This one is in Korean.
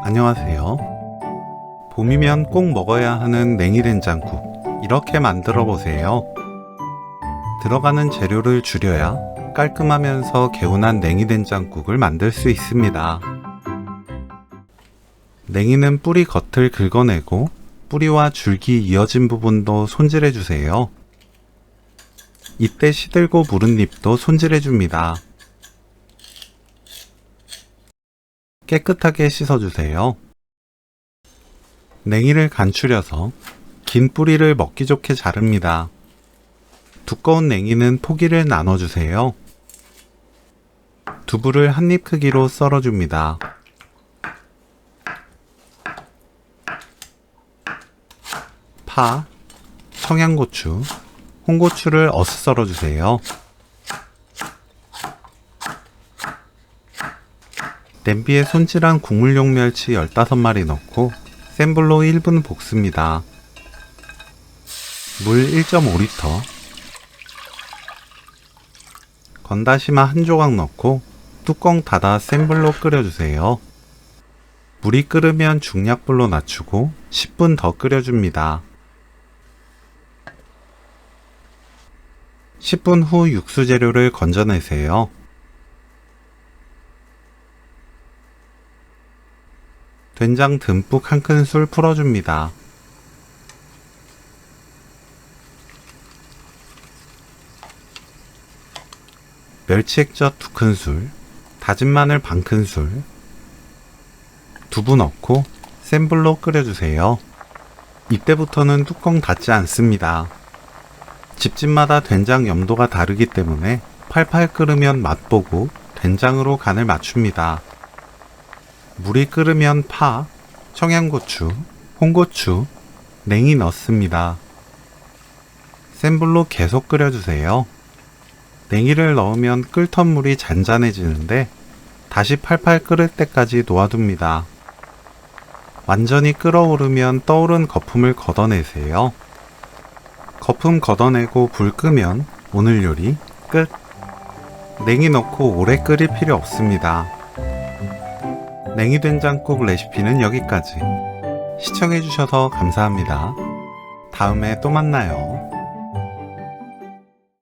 안녕하세요. 봄이면 꼭 먹어야 하는 냉이된장국, 이렇게 만들어 보세요. 들어가는 재료를 줄여야 깔끔하면서 개운한 냉이된장국을 만들 수 있습니다. 냉이는 뿌리 겉을 긁어내고 뿌리와 줄기 이어진 부분도 손질해 주세요. 이때 시들고 무른 잎도 손질해 줍니다. 깨끗하게 씻어주세요. 냉이를 간추려서 긴 뿌리를 먹기 좋게 자릅니다. 두꺼운 냉이는 포기를 나눠주세요. 두부를 한 입 크기로 썰어줍니다. 파, 청양고추, 홍고추를 어슷 썰어주세요. 냄비에 손질한 국물용 멸치 15마리 넣고 센 불로 1분 볶습니다. 물 1.5리터, 건다시마 한 조각 넣고 뚜껑 닫아 센 불로 끓여주세요. 물이 끓으면 중약불로 낮추고 10분 더 끓여줍니다. 10분 후 육수 재료를 건져내세요. 된장 듬뿍 1큰술 풀어줍니다. 멸치 액젓 2큰술, 다진 마늘 반큰술, 두부 넣고 센 불로 끓여주세요. 이때부터는 뚜껑 닫지 않습니다. 집집마다 된장 염도가 다르기 때문에 팔팔 끓으면 맛보고 된장으로 간을 맞춥니다. 물이 끓으면 파, 청양고추, 홍고추, 냉이 넣습니다. 센 불로 계속 끓여주세요. 냉이를 넣으면 끓던 물이 잔잔해지는데 다시 팔팔 끓을 때까지 놓아둡니다. 완전히 끓어오르면 떠오른 거품을 걷어내세요. 거품 걷어내고 불 끄면 오늘 요리 끝! 냉이 넣고 오래 끓일 필요 없습니다. 냉이된장국 레시피는 여기까지. 시청해주셔서 감사합니다. 다음에 또 만나요.